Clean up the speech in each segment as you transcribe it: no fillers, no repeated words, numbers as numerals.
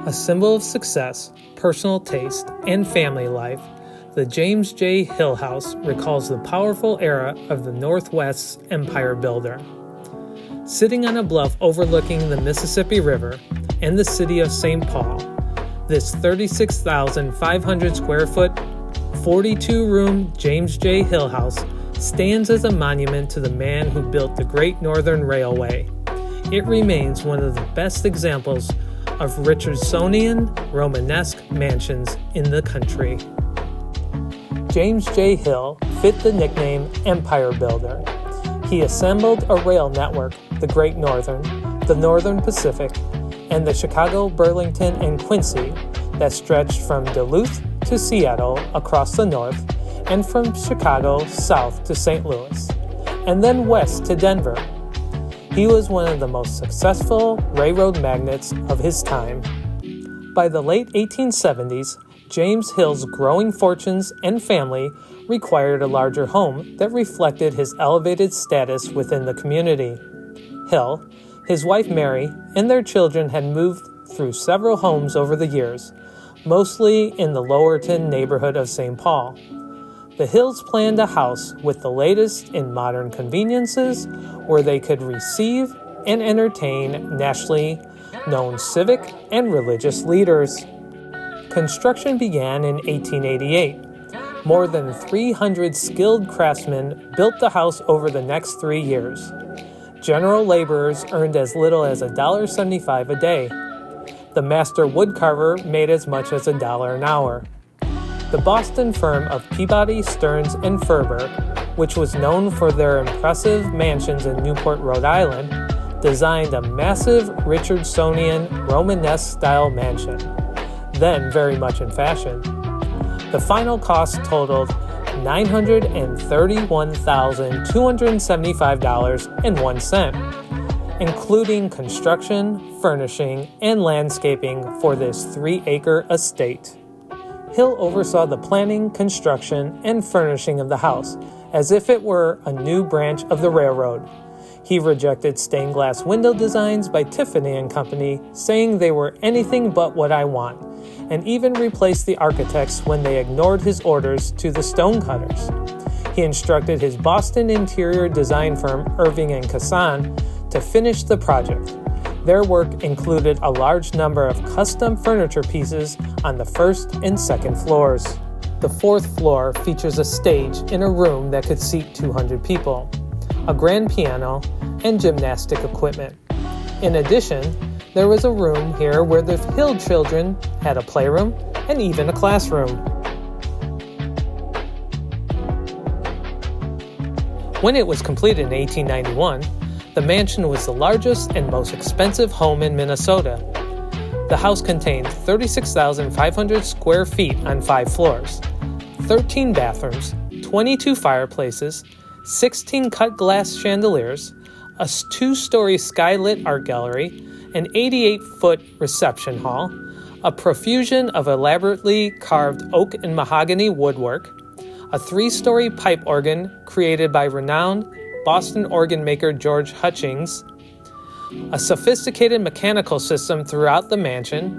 A symbol of success, personal taste, and family life, the James J. Hill House recalls the powerful era of the Northwest's empire builder. Sitting on a bluff overlooking the Mississippi River and the city of St. Paul, this 36,500 square foot, 42-room James J. Hill House stands as a monument to the man who built the Great Northern Railway. It remains one of the best examples of Richardsonian Romanesque mansions in the country. James J. Hill fit the nickname Empire Builder. He assembled a rail network, the Great Northern, the Northern Pacific, and the Chicago, Burlington, and Quincy that stretched from Duluth to Seattle across the north, and from Chicago south to St. Louis, and then west to Denver. He was one of the most successful railroad magnates of his time. By the late 1870s, James Hill's growing fortunes and family required a larger home that reflected his elevated status within the community. Hill, his wife Mary, and their children had moved through several homes over the years, mostly in the Lowerton neighborhood of St. Paul. The Hills planned a house with the latest in modern conveniences where they could receive and entertain nationally known civic and religious leaders. Construction began in 1888. More than 300 skilled craftsmen built the house over the next 3 years. General laborers earned as little as $1.75 a day. The master woodcarver made as much as $1 an hour. The Boston firm of Peabody, Stearns, and Ferber, which was known for their impressive mansions in Newport, Rhode Island, designed a massive Richardsonian Romanesque-style mansion, then very much in fashion. The final cost totaled $931,275.01, including construction, furnishing, and landscaping for this 3-acre estate. Hill oversaw the planning, construction, and furnishing of the house, as if it were a new branch of the railroad. He rejected stained glass window designs by Tiffany & Company, saying they were anything but what I want, and even replaced the architects when they ignored his orders to the stonecutters. He instructed his Boston interior design firm Irving & Kassan to finish the project. Their work included a large number of custom furniture pieces on the first and second floors. The fourth floor features a stage in a room that could seat 200 people, a grand piano, and gymnastic equipment. In addition, there was a room here where the Hill children had a playroom and even a classroom. When it was completed in 1891, the mansion was the largest and most expensive home in Minnesota. The house contained 36,500 square feet on 5 floors, 13 bathrooms, 22 fireplaces, 16 cut glass chandeliers, a 2-story skylit art gallery, an 88-foot reception hall, a profusion of elaborately carved oak and mahogany woodwork, a 3-story pipe organ created by renowned Boston organ maker George Hutchings, a sophisticated mechanical system throughout the mansion,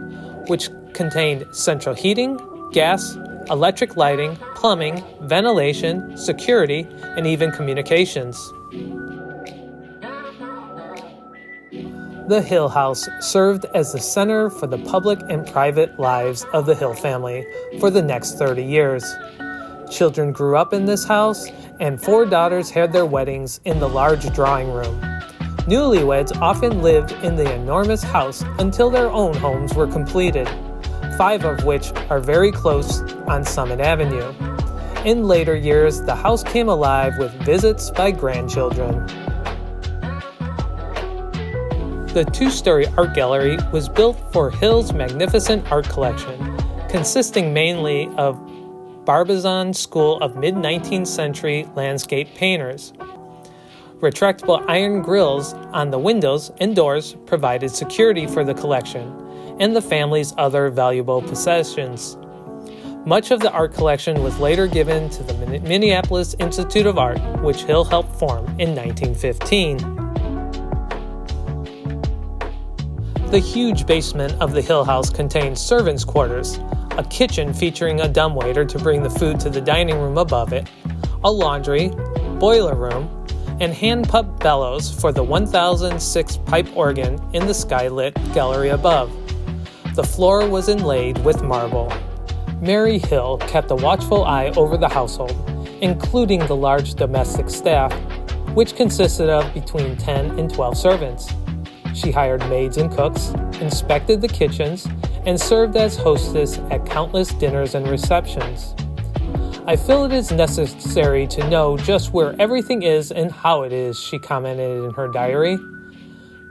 which contained central heating, gas, electric lighting, plumbing, ventilation, security, and even communications. The Hill House served as the center for the public and private lives of the Hill family for the next 30 years. Children grew up in this house, and 4 daughters had their weddings in the large drawing room. Newlyweds often lived in the enormous house until their own homes were completed, 5 of which are very close on Summit Avenue. In later years, the house came alive with visits by grandchildren. The 2-story art gallery was built for Hill's magnificent art collection, consisting mainly of Barbizon School of mid-19th century landscape painters. Retractable iron grills on the windows and doors provided security for the collection and the family's other valuable possessions. Much of the art collection was later given to the Minneapolis Institute of Art, which Hill helped form in 1915. The huge basement of the Hill House contained servants' quarters, a kitchen featuring a dumbwaiter to bring the food to the dining room above it, a laundry, boiler room, and hand-pumped bellows for the 1006 pipe organ in the skylit gallery above. The floor was inlaid with marble. Mary Hill kept a watchful eye over the household, including the large domestic staff, which consisted of between 10 and 12 servants. She hired maids and cooks, inspected the kitchens, and served as hostess at countless dinners and receptions. I feel it is necessary to know just where everything is and how it is, she commented in her diary.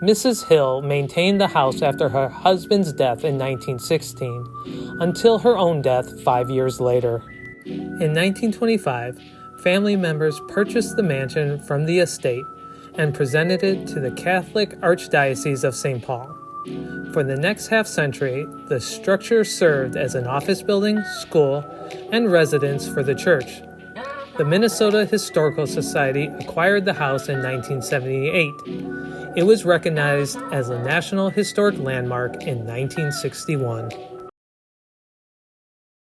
Mrs. Hill maintained the house after her husband's death in 1916, until her own death 5 years later. In 1925, family members purchased the mansion from the estate and presented it to the Catholic Archdiocese of St. Paul. For the next half-century, the structure served as an office building, school, and residence for the church. The Minnesota Historical Society acquired the house in 1978. It was recognized as a National Historic Landmark in 1961.